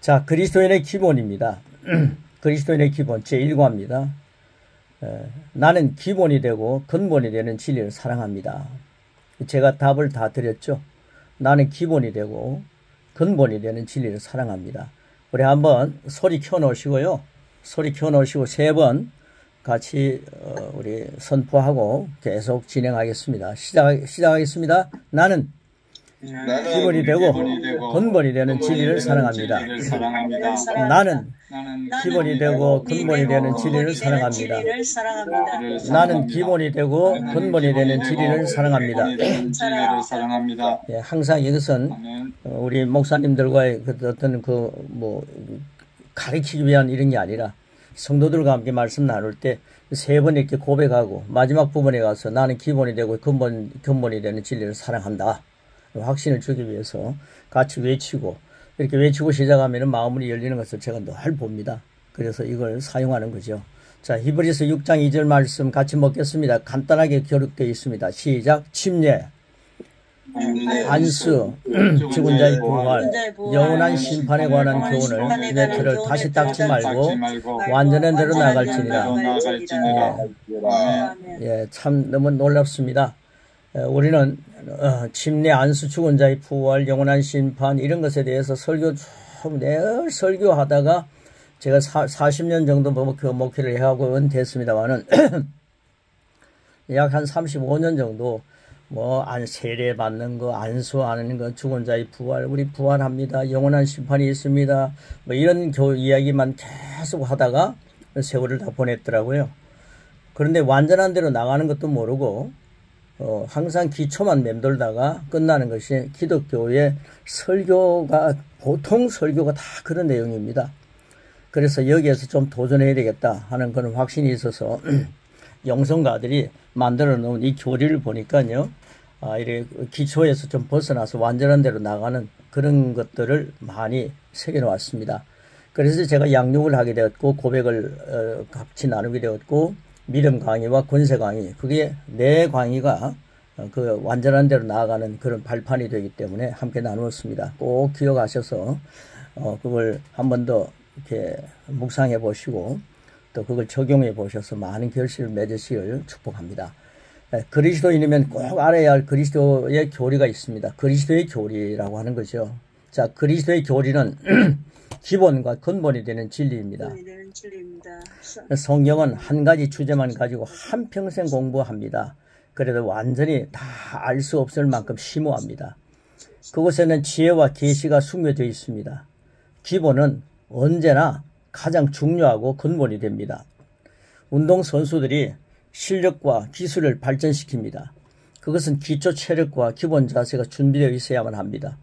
자, 그리스도인의 기본입니다. 그리스도인의 기본 제1과입니다. 나는 기본이 되고 근본이 되는 진리를 사랑합니다. 제가 답을 다 드렸죠. 나는 기본이 되고 근본이 되는 진리를 사랑합니다. 우리 한번 소리 켜놓으시고요. 소리 켜놓으시고 3번 같이 우리 선포하고 계속 진행하겠습니다. 시작하겠습니다. 나는 기본이 되고 근본이 되는 진리를 사랑합니다. 나는 기본이 되고 근본이 되는 진리를 사랑합니다. 나는 기본이 되고 근본이 되는 진리를 사랑합니다. 예, 항상 이것은 우리 목사님들과의 어떤 가르치기 위한 이런 게 아니라 성도들과 함께 말씀 나눌 때 3번 이렇게 고백하고 마지막 부분에 가서 나는 기본이 되고 근본이 되는 진리를 사랑한다. 확신을 주기 위해서 같이 외치고 이렇게 외치고 시작하면 마음이 열리는 것을 제가 늘 봅니다. 그래서 이걸 사용하는 거죠. 자, 히브리서 6장 2절 말씀 같이 먹겠습니다. 간단하게 기록되어 있습니다. 시작. 침례, 안수, 죽은 자의 부활, 영원한 심판에 관한 교훈을 내 틀을 다시 닦지 말고 완전한 대로 나갈지니라. 예, 참 너무 놀랍습니다. 우리는 침례, 안수, 죽은 자의 부활, 영원한 심판 이런 것에 대해서 늘 설교하다가 제가 40년 정도 목회를 해하고 은퇴했습니다만은 약 한 35년 정도 세례 받는 거, 안수하는 거, 죽은 자의 부활, 우리 부활합니다. 영원한 심판이 있습니다. 이런 이야기만 계속 하다가 세월을 다 보냈더라고요. 그런데 완전한 대로 나가는 것도 모르고 항상 기초만 맴돌다가 끝나는 것이 기독교의 설교가 보통 설교가 다 그런 내용입니다. 그래서 여기에서 좀 도전해야 되겠다 하는 그런 확신이 있어서 영성가들이 만들어 놓은 이 교리를 보니까요, 이렇게 기초에서 좀 벗어나서 완전한 대로 나가는 그런 것들을 많이 새겨 놓았습니다. 그래서 제가 양육을 하게 되었고 고백을 같이 나누게 되었고 믿음 강의와 권세 강의, 그게 내 강의가 그 완전한 대로 나아가는 그런 발판이 되기 때문에 함께 나누었습니다. 꼭 기억하셔서 그걸 한 번 더 이렇게 묵상해 보시고 또 그걸 적용해 보셔서 많은 결실을 맺으시길 축복합니다. 그리스도인이면 꼭 알아야 할 그리스도의 교리가 있습니다. 그리스도의 교리라고 하는 거죠. 자, 그리스도의 교리는 기본과 근본이 되는 진리입니다. 성경은 한 가지 주제만 가지고 한평생 공부합니다. 그래도 완전히 다 알 수 없을 만큼 심오합니다. 그곳에는 지혜와 계시가 숨겨져 있습니다. 기본은 언제나 가장 중요하고 근본이 됩니다. 운동선수들이 실력과 기술을 발전시킵니다. 그것은 기초 체력과 기본 자세가 준비되어 있어야만 합니다.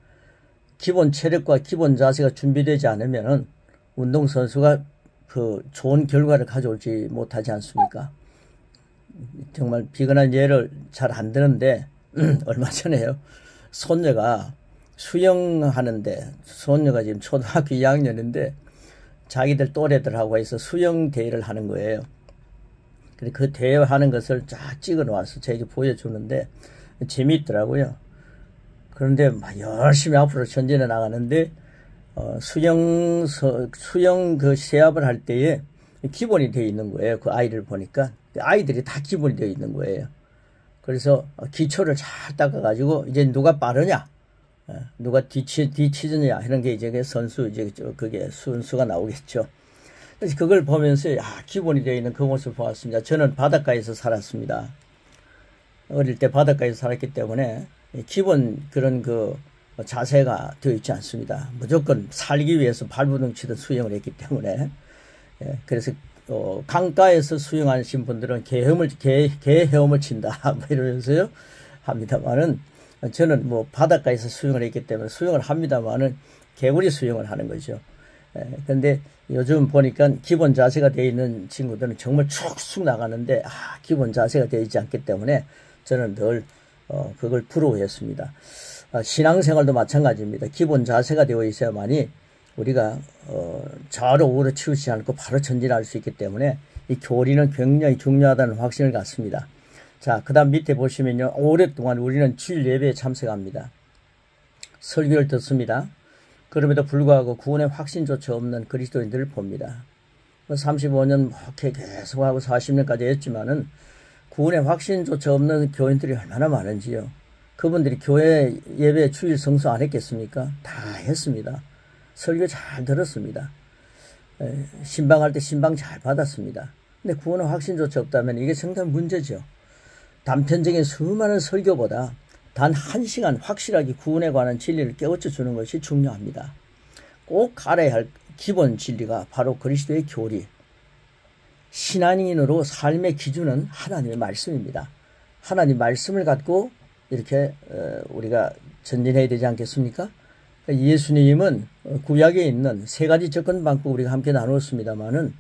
기본 체력과 기본 자세가 준비되지 않으면 운동선수가 좋은 결과를 가져올지 못하지 않습니까? 정말 비근한 예를 잘 안 드는데 얼마 전에요. 손녀가 수영하는데 손녀가 지금 초등학교 2학년인데 자기들 또래들하고 해서 수영 대회를 하는 거예요. 그 대회 하는 것을 쫙 찍어 놓아서 저에게 보여주는데 재미있더라고요. 그런데 열심히 앞으로 전진해 나가는데 수영 그 시합을 할 때에 기본이 되어 있는 거예요. 그 아이를 보니까 아이들이 다 기본이 되어 있는 거예요. 그래서 기초를 잘 닦아가지고 이제 누가 빠르냐, 누가 뒤치느냐 이런 게 이제 선수 그게 순수가 나오겠죠. 그래서 그걸 보면서 기본이 되어 있는 그 모습을 보았습니다. 저는 바닷가에서 살았습니다. 어릴 때 바닷가에서 살았기 때문에 기본 그런 자세가 되어 있지 않습니다. 무조건 살기 위해서 발부둥치듯 수영을 했기 때문에 그래서 강가에서 수영하신 분들은 개 헤엄을 친다 이러면서요 합니다만은 저는 바닷가에서 수영을 했기 때문에 수영을 합니다만은 개구리 수영을 하는 거죠. 근데 요즘 보니까 기본 자세가 되어 있는 친구들은 정말 축축 나가는데 기본 자세가 되어 있지 않기 때문에 저는 늘 그걸 부러워했습니다. 신앙생활도 마찬가지입니다. 기본 자세가 되어 있어야만이 우리가 좌로 우로 치우치지 않고 바로 전진할 수 있기 때문에 이 교리는 굉장히 중요하다는 확신을 갖습니다. 자, 그 다음 밑에 보시면요. 오랫동안 우리는 주일 예배에 참석합니다. 설교를 듣습니다. 그럼에도 불구하고 구원의 확신조차 없는 그리스도인들을 봅니다. 35년 계속하고 40년까지 했지만은 구원의 확신조차 없는 교인들이 얼마나 많은지요. 그분들이 교회 예배 주일 성수 안 했겠습니까? 다 했습니다. 설교 잘 들었습니다. 신방할 때 신방 잘 받았습니다. 근데 구원의 확신조차 없다면 이게 상당히 문제죠. 단편적인 수많은 설교보다 단 1시간 확실하게 구원에 관한 진리를 깨우쳐 주는 것이 중요합니다. 꼭 알아야 할 기본 진리가 바로 그리스도의 교리. 신앙인으로 삶의 기준은 하나님의 말씀입니다. 하나님 말씀을 갖고 이렇게 우리가 전진해야 되지 않겠습니까? 예수님은 구약에 있는 3가지 접근 방법 우리가 함께 나누었습니다만은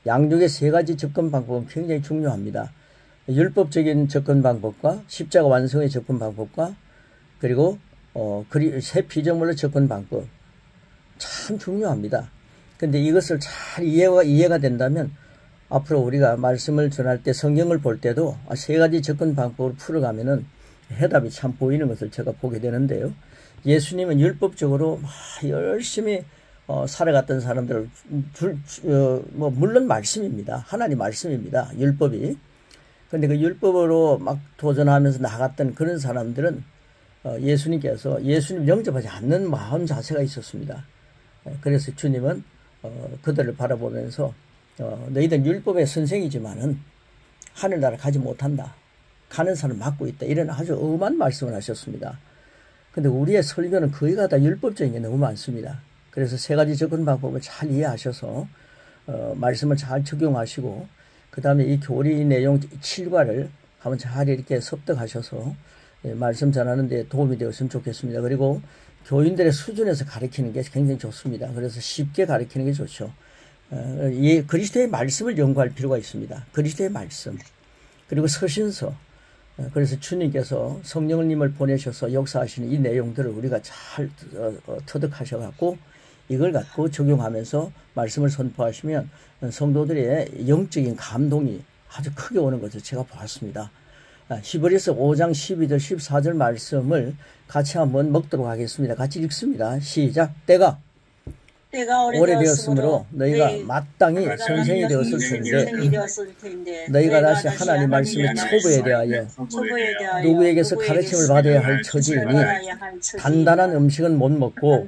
양육의 3가지 접근 방법은 굉장히 중요합니다. 율법적인 접근 방법과 십자가 완성의 접근 방법과 그리고 새 피조물로 접근 방법 참 중요합니다. 근데 이것을 잘 이해가 된다면 앞으로 우리가 말씀을 전할 때 성경을 볼 때도 3가지 접근 방법으로 풀어가면은 해답이 참 보이는 것을 제가 보게 되는데요. 예수님은 율법적으로 열심히 살아갔던 사람들 물론 말씀입니다. 하나님 말씀입니다. 율법이. 근데 그 율법으로 막 도전하면서 나갔던 그런 사람들은 예수님께서 예수님 영접하지 않는 마음 자세가 있었습니다. 그래서 주님은 그들을 바라보면서 너희들 율법의 선생이지만은 하늘나라 가지 못한다. 가는 사람 막고 있다. 이런 아주 엄한 말씀을 하셨습니다. 근데 우리의 설교는 거의가 다 율법적인 게 너무 많습니다. 그래서 3가지 접근 방법을 잘 이해하셔서 말씀을 잘 적용하시고 그 다음에 이 교리 내용 7과를 한번 잘 이렇게 섭득하셔서 말씀 전하는 데 도움이 되었으면 좋겠습니다. 그리고 교인들의 수준에서 가르치는 게 굉장히 좋습니다. 그래서 쉽게 가르치는 게 좋죠. 그리스도의 말씀을 연구할 필요가 있습니다. 그리스도의 말씀. 그리고 서신서. 그래서 주님께서 성령님을 보내셔서 역사하시는 이 내용들을 우리가 잘 터득하셔갖고 이걸 갖고 적용하면서 말씀을 선포하시면 성도들의 영적인 감동이 아주 크게 오는 것을 제가 보았습니다. 히브리서 5장 12절 14절 말씀을 같이 한번 먹도록 하겠습니다. 같이 읽습니다. 시작. 때가 오래되었으므로 너희가 마땅히 선생이 되었을 텐데 너희가 다시 하나님 말씀의 초보에 대하여 누구에게서 가르침을 받아야 할 처지이니 단단한 음식은 못 먹고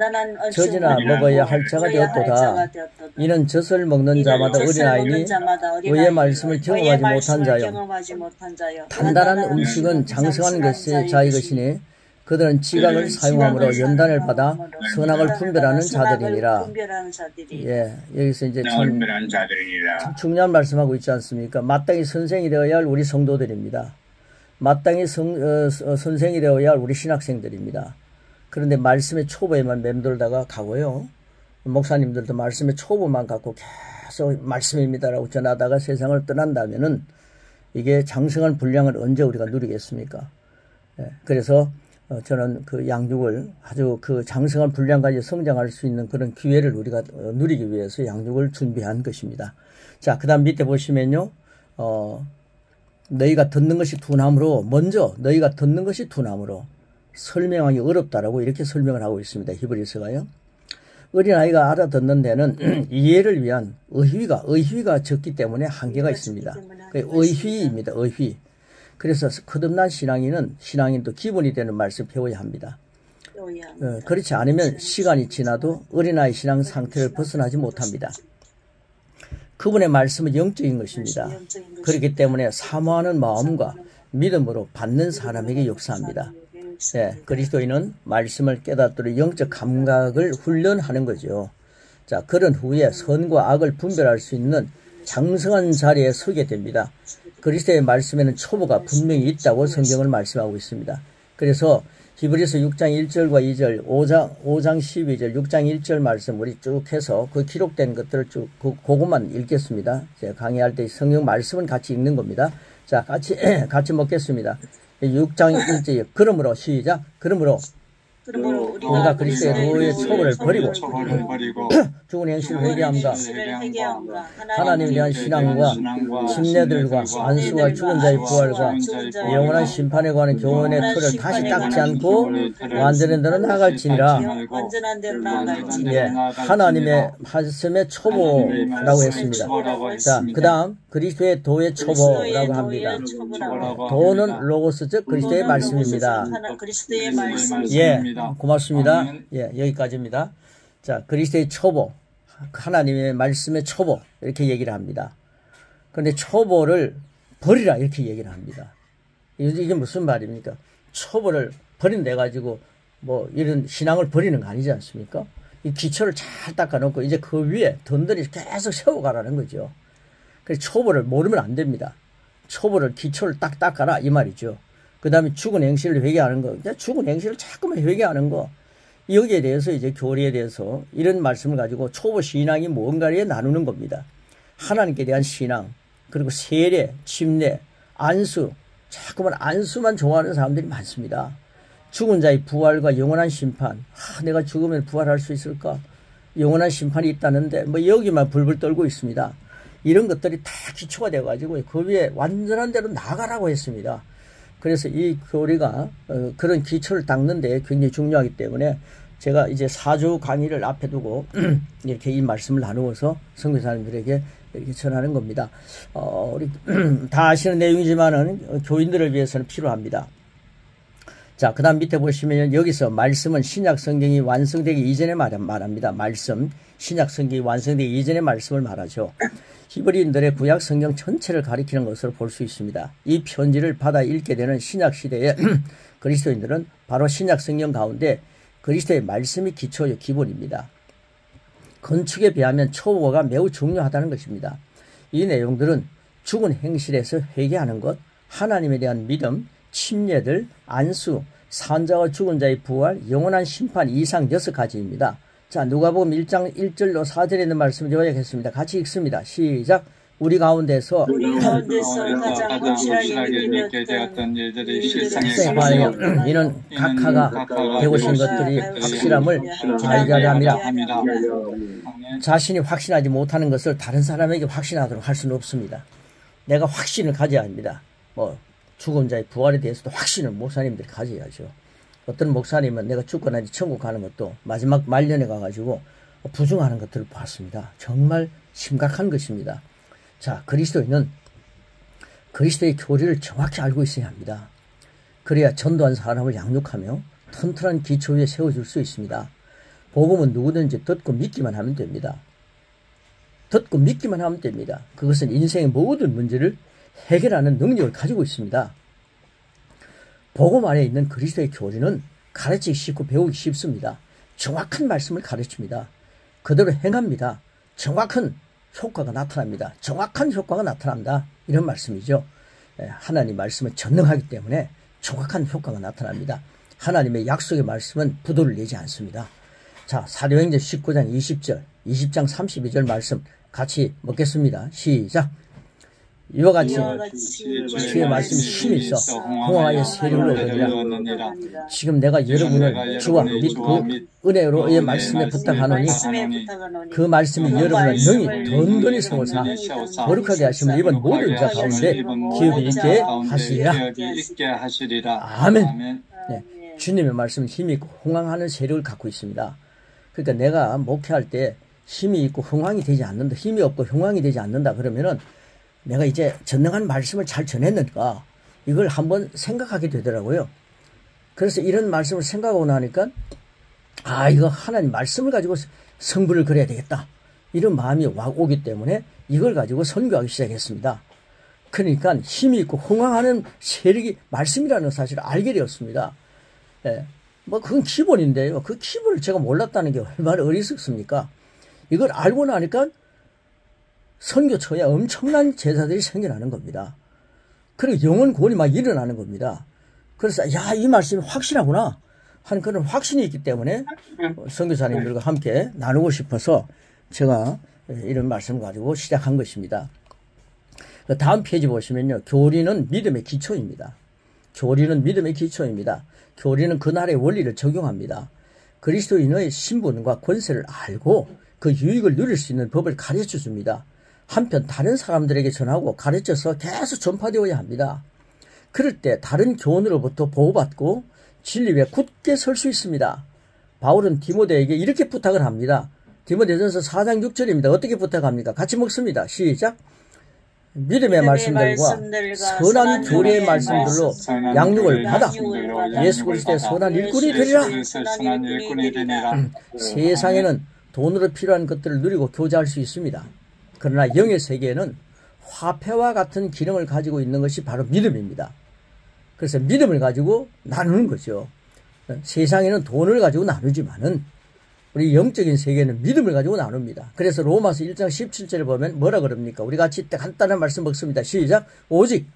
젖이나 먹어야 할 자가 되었도다. 이는 젖을 먹는 자마다 어린아이니 의의 말씀을 경험하지 못한 자요. 단단한 음식은 장성한 자의 것이니 그들은 지각을 사용함으로 연단을 받아 선악을 분별하는 자들이니라. 예, 여기서 이제 참 중요한 말씀하고 있지 않습니까? 마땅히 선생이 되어야 할 우리 성도들입니다. 마땅히 선생이 되어야 할 우리 신학생들입니다. 그런데 말씀의 초보에만 맴돌다가 가고요. 목사님들도 말씀의 초보만 갖고 계속 말씀입니다라고 전하다가 세상을 떠난다면은 이게 장성한 분량을 언제 우리가 누리겠습니까? 예, 그래서 저는 그 양육을 아주 그 장성한 분량까지 성장할 수 있는 그런 기회를 우리가 누리기 위해서 양육을 준비한 것입니다. 자, 그 다음 밑에 보시면요. 너희가 듣는 것이 둔함으로 먼저 너희가 듣는 것이 둔함으로 설명하기 어렵다라고 이렇게 설명을 하고 있습니다. 히브리서가요. 어린아이가 알아듣는 데는 이해를 위한 의휘가 적기 때문에 한계가 있습니다. 의휘입니다. 의휘. 그래서 거듭난 신앙인도 기본이 되는 말씀을 배워야 합니다. 그렇지 않으면 시간이 지나도 어린아이 신앙 상태를 벗어나지 못합니다. 그분의 말씀은 영적인 것입니다. 그렇기 때문에 사모하는 마음과 믿음으로 받는 사람에게 역사합니다. 예, 그리스도인은 말씀을 깨닫도록 영적 감각을 훈련하는 거죠. 자, 그런 후에 선과 악을 분별할 수 있는 장성한 자리에 서게 됩니다. 그리스도의 말씀에는 초보가 분명히 있다고 성경을 말씀하고 있습니다. 그래서 히브리서 6장 1절과 2절, 5장 12절, 6장 1절 말씀 우리 쭉 해서 그 기록된 것들을 쭉 그것만 읽겠습니다. 제가 강의할 때 성경 말씀은 같이 읽는 겁니다. 자, 같이 먹겠습니다. 6장 1절. 그러므로 시작. 그러므로 우리가 그리스도의 노예 처벌을 버리고 죽은 행실을 회개함과 하나님에 대한 신앙과 침례들과 안수와 죽은 자의 부활과 영원한 심판에 관한 교훈의 틀을 다시 닦지 않고 완전한 대로 나아갈지니라. 예, 하나님의 말씀의 초보라고 했습니다. 자, 그 다음 그리스도의 도의 초보라고 합니다. 도는 로고스 즉 그리스도의 말씀입니다. 예, 고맙습니다. 예, 여기까지입니다. 자, 그리스도의 초보, 하나님의 말씀의 초보 이렇게 얘기를 합니다. 그런데 초보를 버리라 이렇게 얘기를 합니다. 이게 무슨 말입니까? 초보를 버린다 해가지고 뭐 이런 신앙을 버리는 거 아니지 않습니까? 이 기초를 잘 닦아놓고 이제 그 위에 든든히 계속 세워가라는 거죠. 그래서 초보를 모르면 안 됩니다. 초보를 기초를 딱 닦아라 이 말이죠. 그 다음에 죽은 행실을 회개하는 거. 죽은 행실을 자꾸만 회개하는 거. 여기에 대해서 이제 교리에 대해서 이런 말씀을 가지고 초보 신앙이 뭔가에 나누는 겁니다. 하나님께 대한 신앙, 그리고 세례, 침례, 안수. 자꾸만 안수만 좋아하는 사람들이 많습니다. 죽은 자의 부활과 영원한 심판. 내가 죽으면 부활할 수 있을까? 영원한 심판이 있다는데 뭐 여기만 불불 떨고 있습니다. 이런 것들이 다 기초가 되어가지고 그 위에 완전한 대로 나가라고 했습니다. 그래서 이 교리가 그런 기초를 닦는 데 굉장히 중요하기 때문에 제가 이제 4주 강의를 앞에 두고 이렇게 이 말씀을 나누어서 선교사님들에게 이렇게 전하는 겁니다. 우리 다 아시는 내용이지만은 교인들을 위해서는 필요합니다. 자, 그 다음 밑에 보시면 여기서 말씀은 신약 성경이 완성되기 이전에 말합니다. 말씀, 신약 성경이 완성되기 이전의 말씀을 말하죠. 히브리인들의 구약 성경 전체를 가리키는 것으로 볼 수 있습니다. 이 편지를 받아 읽게 되는 신약 시대의 그리스도인들은 바로 신약 성경 가운데 그리스도의 말씀이 기초요 기본입니다. 건축에 비하면 초보가 매우 중요하다는 것입니다. 이 내용들은 죽은 행실에서 회개하는 것, 하나님에 대한 믿음, 침례들, 안수, 산자와 죽은 자의 부활, 영원한 심판 이상 6가지입니다. 자, 누가복음 1장 1절로 4절에 있는 말씀을 요약했습니다. 같이 읽습니다. 시작. 우리 가운데서 가장 확실하게 믿게 되었던 일들이 실상에 관하여 이는 각하가 배우신 것들이 확실함을 알게 하려 합니다. 자신이 확신하지 못하는 것을 다른 사람에게 확신하도록 할 수는 없습니다. 내가 확신을 가져야 합니다. 뭐 죽은 자의 부활에 대해서도 확신을 목사님들이 가져야죠. 어떤 목사님은 내가 죽거나 천국 가는 것도 마지막 말년에 가가지고 부정하는 것들을 봤습니다. 정말 심각한 것입니다. 자, 그리스도인은 그리스도의 교리를 정확히 알고 있어야 합니다. 그래야 전도한 사람을 양육하며 튼튼한 기초 위에 세워줄 수 있습니다. 복음은 누구든지 듣고 믿기만 하면 됩니다. 듣고 믿기만 하면 됩니다. 그것은 인생의 모든 문제를 해결하는 능력을 가지고 있습니다. 복음 안에 있는 그리스도의 교리는 가르치기 쉽고 배우기 쉽습니다. 정확한 말씀을 가르칩니다. 그대로 행합니다. 정확한 효과가 나타납니다. 정확한 효과가 나타납니다. 이런 말씀이죠. 하나님 말씀은 전능하기 때문에 정확한 효과가 나타납니다. 하나님의 약속의 말씀은 부도를 내지 않습니다. 자, 사도행전 19장 20절, 20장 32절 말씀 같이 먹겠습니다. 시작. 이와 같이 주의 말씀이 힘이 있어 공화의 세력을 얻으리라. 지금 내가 여러분을 주와 및 그 은혜로의 말씀에 부탁하노니 그 말씀이 여러분을 능히 든든히 세우사 거룩하게 하시면 이번 모든 자 가운데 기업이 있게 하시리라. 아멘. 네, 주님의 말씀은 힘이 있고 흥황하는 세력을 갖고 있습니다. 그러니까 내가 목회할 때 힘이 있고 흥황이 되지 않는다, 힘이 없고 흥황이 되지 않는다 그러면은 내가 이제 전능한 말씀을 잘 전했는가 이걸 한번 생각하게 되더라고요. 그래서 이런 말씀을 생각하고 나니까 이거 하나님 말씀을 가지고 성부를 그려야 되겠다 이런 마음이 오기 때문에 이걸 가지고 선교하기 시작했습니다. 그러니까 힘이 있고 흥황하는 세력이 말씀이라는 사실을 알게 되었습니다. 예, 뭐 그건 기본인데요. 그 기본을 제가 몰랐다는 게 얼마나 어리석습니까? 이걸 알고 나니까 선교처에 엄청난 제자들이 생겨나는 겁니다. 그리고 영혼 구원이 막 일어나는 겁니다. 그래서 이 말씀이 확실하구나 하는 그런 확신이 있기 때문에 선교사님들과 함께 나누고 싶어서 제가 이런 말씀을 가지고 시작한 것입니다. 다음 페이지 보시면요. 교리는 믿음의 기초입니다. 교리는 믿음의 기초입니다. 교리는 그날의 원리를 적용합니다. 그리스도인의 신분과 권세를 알고 그 유익을 누릴 수 있는 법을 가르쳐 줍니다. 한편 다른 사람들에게 전하고 가르쳐서 계속 전파되어야 합니다. 그럴 때 다른 교훈으로부터 보호받고 진리 위에 굳게 설 수 있습니다. 바울은 디모데에게 이렇게 부탁을 합니다. 디모데전서 4장 6절입니다. 어떻게 부탁합니까? 같이 먹습니다. 시작. 믿음의 말씀들과 선한 교리의 말씀들로 양육을 받아 예수 그리스도의 선한 일꾼이 되리라. 세상에는 돈으로 필요한 것들을 누리고 교제할 수 있습니다. 그러나 영의 세계에는 화폐와 같은 기능을 가지고 있는 것이 바로 믿음입니다. 그래서 믿음을 가지고 나누는 거죠. 세상에는 돈을 가지고 나누지만은 우리 영적인 세계는 믿음을 가지고 나눕니다. 그래서 로마서 1장 17절에 보면 뭐라 그럽니까? 우리 같이 간단한 말씀 먹습니다. 시작. 오직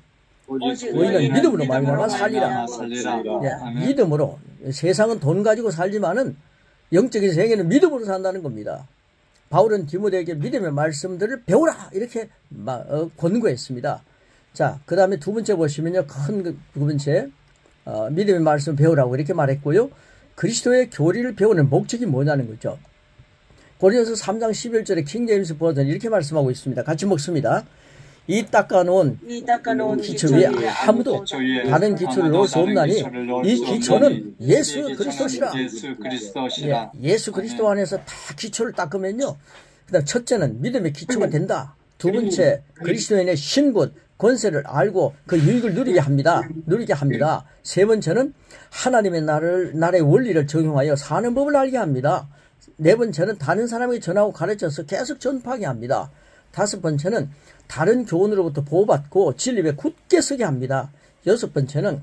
우리는 믿음으로 말미암아 살리라. 예, 믿음으로. 세상은 돈 가지고 살지만은 영적인 세계는 믿음으로 산다는 겁니다. 바울은 디모데에게 믿음의 말씀들을 배우라 이렇게 권고했습니다. 자, 그 다음에 두 번째 보시면요. 큰 두 번째 믿음의 말씀 배우라고 이렇게 말했고요. 그리스도의 교리를 배우는 목적이 뭐냐는 거죠. 고린도서 3장 11절에 킹제임스 버전 이렇게 말씀하고 있습니다. 같이 먹습니다. 이 닦아놓은 기초 위에 아무도 다른 기초를 놓을 수 없나니 이 기초는 예수 그리스도시라. 예, 예수 그리스도 안에서 다 기초를 닦으면요. 그다음 첫째는 믿음의 기초가 된다. 두 번째 그리스도인의 신분 권세를 알고 그 유익을 누리게 합니다. 세 번째는 하나님의 나라의 원리를 적용하여 사는 법을 알게 합니다. 네 번째는 다른 사람에게 전하고 가르쳐서 계속 전파하게 합니다. 다섯 번째는 다른 교훈으로부터 보호받고 진리에 굳게 서게 합니다. 여섯 번째는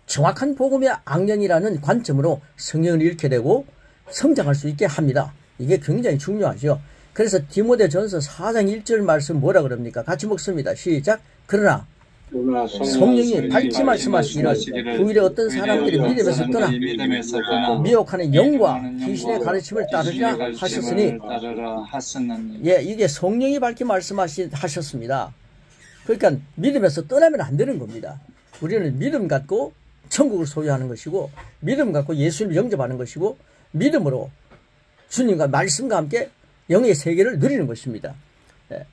정확한 복음의 악령이라는 관점으로 성령을 잃게 되고 성장할 수 있게 합니다. 이게 굉장히 중요하죠. 그래서 디모데전서 4장 1절 말씀 뭐라 그럽니까? 같이 먹습니다. 시작. 그러나 성령이 밝히 말씀하시기를 후일에 어떤 사람들이 믿음에서 떠나 미혹하는 영과 귀신의 가르침을 따르리라 하셨으니, 예, 이게 성령이 밝히 말씀하셨습니다. 그러니까 믿음에서 떠나면 안 되는 겁니다. 우리는 믿음 갖고 천국을 소유하는 것이고 믿음 갖고 예수를 영접하는 것이고 믿음으로 주님과 말씀과 함께 영의 세계를 누리는 것입니다.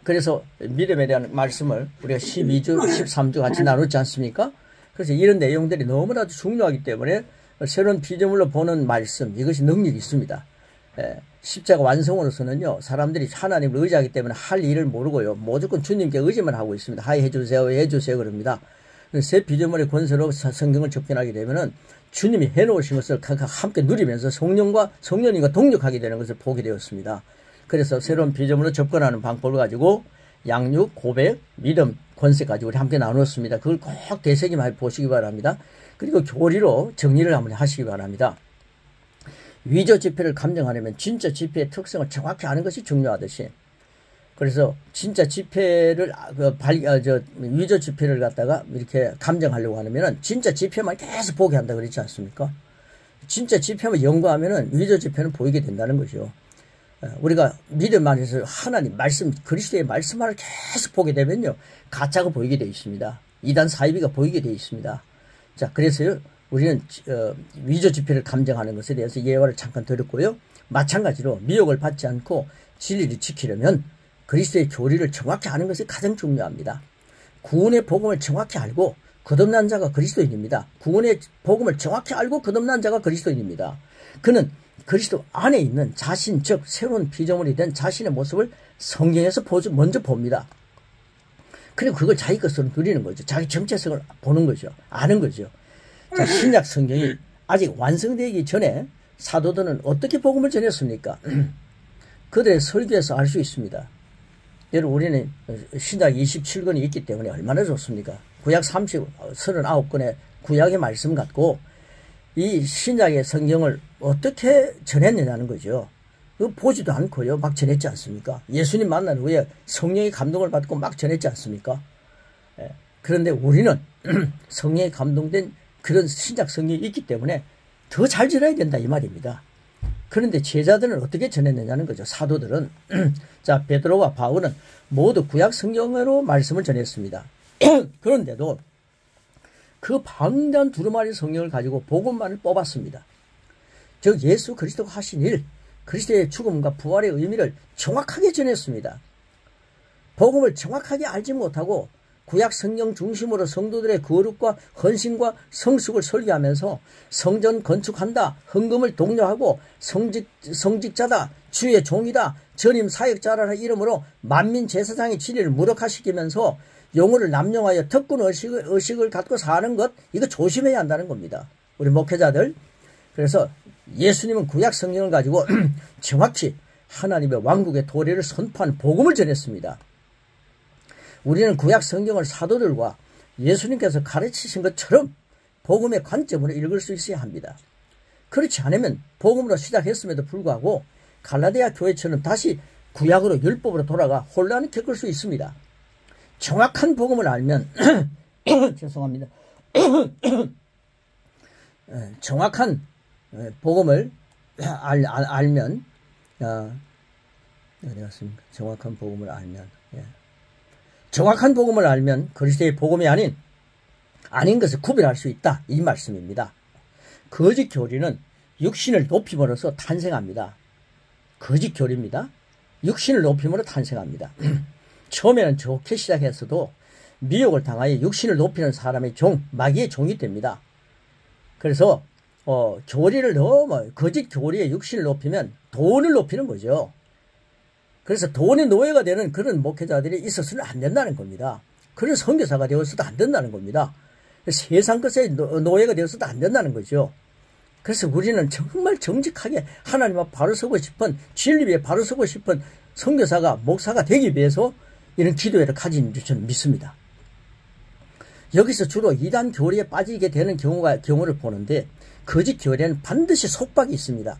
그래서 믿음에 대한 말씀을 우리가 12주, 13주 같이 나눴지 않습니까? 그래서 이런 내용들이 너무나도 중요하기 때문에 새로운 피조물로 보는 말씀, 이것이 능력이 있습니다. 십자가 완성으로서는요, 사람들이 하나님을 의지하기 때문에 할 일을 모르고요, 무조건 주님께 의지만 하고 있습니다. 하이 해주세요, 해주세요, 그럽니다. 새 피조물의 권세로 성경을 접근하게 되면은 주님이 해놓으신 것을 함께 누리면서 성령님과 동력하게 되는 것을 보게 되었습니다. 그래서 새로운 피조물로 접근하는 방법을 가지고 양육, 고백, 믿음, 권세까지 우리 함께 나눴습니다. 그걸 꼭 되새김해 보시기 바랍니다. 그리고 교리로 정리를 한번 하시기 바랍니다. 위조 지폐를 감정하려면 진짜 지폐의 특성을 정확히 아는 것이 중요하듯이, 그래서 진짜 지폐를 위조 지폐를 갖다가 이렇게 감정하려고 하면은 진짜 지폐만 계속 보게 한다 그랬지 않습니까? 진짜 지폐만 연구하면은 위조 지폐는 보이게 된다는 거죠. 우리가 믿음 안에서 하나님 말씀, 그리스도의 말씀만을 계속 보게 되면요, 가짜가 보이게 되어 있습니다. 이단 사이비가 보이게 되어 있습니다. 자, 그래서요, 우리는 위조 지폐를 감정하는 것에 대해서 예화를 잠깐 드렸고요. 마찬가지로 미혹을 받지 않고 진리를 지키려면 그리스도의 교리를 정확히 아는 것이 가장 중요합니다. 구원의 복음을 정확히 알고 거듭난 자가 그리스도인입니다. 구원의 복음을 정확히 알고 거듭난 자가 그리스도인입니다. 그는 그리스도 안에 있는 자신, 즉 새로운 피조물이 된 자신의 모습을 성경에서 먼저 봅니다. 그리고 그걸 자기 것으로 누리는 거죠. 자기 정체성을 보는 거죠. 아는 거죠. 자, 신약 성경이 아직 완성되기 전에 사도들은 어떻게 복음을 전했습니까? 그들의 설교에서 알 수 있습니다. 여러분, 우리는 신약 27권이 있기 때문에 얼마나 좋습니까? 구약 39권의 구약의 말씀 갖고 이 신약의 성경을 어떻게 전했느냐는 거죠. 그거 보지도 않고요, 막 전했지 않습니까? 예수님 만난 후에 성령의 감동을 받고 막 전했지 않습니까? 그런데 우리는 성령에 감동된 그런 신약 성경이 있기 때문에 더 잘 전해야 된다 이 말입니다. 그런데 제자들은 어떻게 전했느냐는 거죠. 사도들은 자, 베드로와 바울은 모두 구약 성경으로 말씀을 전했습니다. 그런데도 그 방대한 두루마리 성경을 가지고 복음만을 뽑았습니다. 즉 예수 그리스도가 하신 일, 그리스도의 죽음과 부활의 의미를 정확하게 전했습니다. 복음을 정확하게 알지 못하고 구약 성경 중심으로 성도들의 거룩과 헌신과 성숙을 설계하면서 성전 건축한다, 헌금을 독려하고 성직자다, 주의 종이다, 전임 사역자라는 이름으로 만민 제사장의 진리를 무력화시키면서 용어를 남용하여 특권 의식을 갖고 사는 것, 이거 조심해야 한다는 겁니다. 우리 목회자들. 그래서 예수님은 구약 성경을 가지고 정확히 하나님의 왕국의 도래를 선포한 복음을 전했습니다. 우리는 구약 성경을 사도들과 예수님께서 가르치신 것처럼 복음의 관점으로 읽을 수 있어야 합니다. 그렇지 않으면 복음으로 시작했음에도 불구하고 갈라디아 교회처럼 다시 구약으로 율법으로 돌아가 혼란을 겪을 수 있습니다. 정확한 복음을 알면 죄송합니다. 정확한 복음을 알면 어디 갔습니까? 정확한 복음을 알면 정확한 복음을 알면 그리스도의 복음이 아닌 것을 구별할 수 있다, 이 말씀입니다. 거짓 교리는 육신을 높임으로써 탄생합니다. 거짓 교리입니다. 육신을 높임으로 탄생합니다. 처음에는 좋게 시작했어도 미혹을 당하여 육신을 높이는 사람의 종, 마귀의 종이 됩니다. 그래서 교리를 너무 거짓 교리에 육신을 높이면 돈을 높이는 거죠. 그래서 돈의 노예가 되는 그런 목회자들이 있어서는 안 된다는 겁니다. 그런 선교사가 되어서도 안 된다는 겁니다. 세상 것의 노예가 되어서도 안 된다는 거죠. 그래서 우리는 정말 정직하게 하나님 앞에 바로 서고 싶은, 진리 위에 바로 서고 싶은 선교사가, 목사가 되기 위해서 이런 기도회를 가진 줄 저는 믿습니다. 여기서 주로 이단 교리에 빠지게 되는 경우를 보는데, 거짓 교리에는 반드시 속박이 있습니다.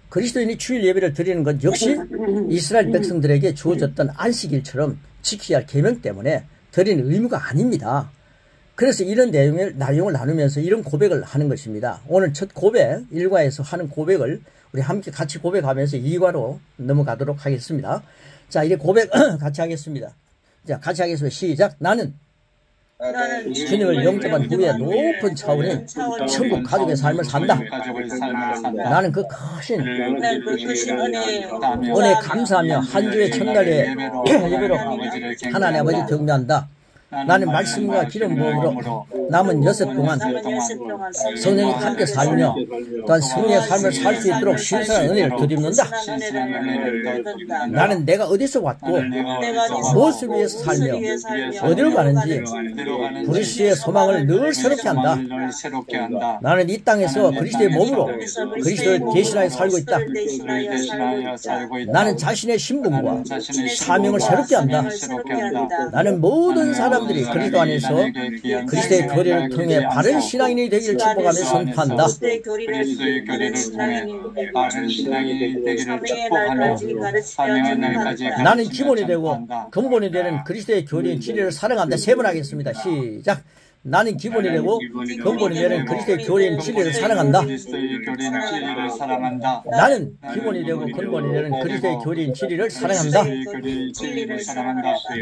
그리스도인이 주일 예배를 드리는 건 역시 이스라엘 백성들에게 주어졌던 안식일처럼 지켜야 할 계명 때문에 드리는 의무가 아닙니다. 그래서 이런 내용을 나누면서 이런 고백을 하는 것입니다. 오늘 첫 고백, 1과에서 하는 고백을 우리 함께 같이 고백하면서 2과로 넘어가도록 하겠습니다. 자, 이제 고백 같이 하겠습니다. 자, 같이 하겠습니다. 시작. 나는 주님을 영접한 후에 높은 차원의 천국 가족의 삶을 산다. 나는 그 크신 은혜에 감사하며 한 주의 첫날에 예배로 하나님 아버지 경배한다. 나는 말씀과 기름 부음으로 남은 6 동안 성령이 함께 살며 또한 성령의 삶을 살 수 있도록 신선한 은혜를 덧입는다. 나는 내가 어디서 왔고 무엇을 위해서 살며 어디로 가는지 그리스도의 소망을 늘 새롭게 한다. 나는 이 땅에서 그리스도의 몸으로 그리스도를 대신하여 살고 있다. 나는 자신의 신분과 사명을 새롭게 한다. 나는 모든 사람들이 그리스도 안에서 그리스도의 교리를 통해 바른 신앙인이 되기를 축복하며 선포한다. 나는 기본이 되고 근본이 되는 그리스도의 교리인 진리를 사랑한다. 3번 하겠습니다. 시작. 나는 기본이 되고 근본이 되는 그리스도의 교리인 진리를 사랑한다. 나는 기본이 되고 근본이 되는 그리스도의 교리인 진리를 사랑한다.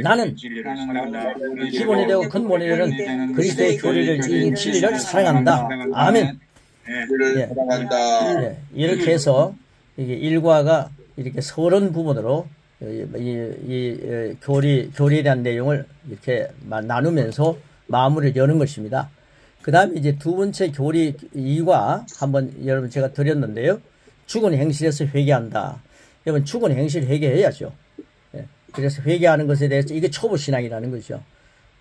나는 기본이 되고 근본이 되는 그리스도의 교리를 진리를 사랑한다. 아멘. 예, 이렇게 해서 이게 1과가 이렇게 서론 부분으로 이 교리에 대한 내용을 이렇게 나누면서 마무리를 여는 것입니다. 그 다음에 이제 두 번째 교리 2과 한번 여러분 제가 드렸는데요. 죽은 행실에서 회개한다. 여러분 죽은 행실 회개해야죠. 예. 그래서 회개하는 것에 대해서 이게 초보신앙이라는 거죠.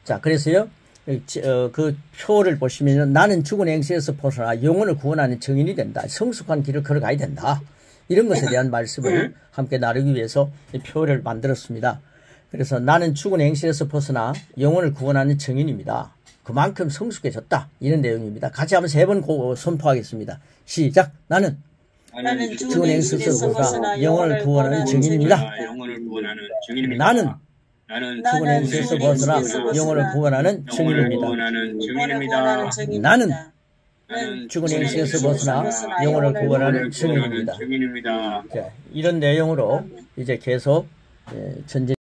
자, 그래서요. 그 표를 보시면 나는 죽은 행실에서 벗어나 영혼을 구원하는 증인이 된다. 성숙한 길을 걸어가야 된다. 이런 것에 대한 말씀을 함께 나누기 위해서 이 표를 만들었습니다. 그래서 나는 죽은 행실에서 벗어나 영혼을 구원하는 증인입니다. 그만큼 성숙해졌다. 이런 내용입니다. 같이 한번 3번 선포하겠습니다. 시작. 나는 죽은 행실에서 벗어나 영혼을 구원하는 증인입니다. 나는 죽은 행실에서 벗어나 영혼을 구원하는 증인입니다. 나는 죽은 행실에서 벗어나 영혼을 구원하는 증인입니다. 자, 이런 내용으로 이제 계속 전진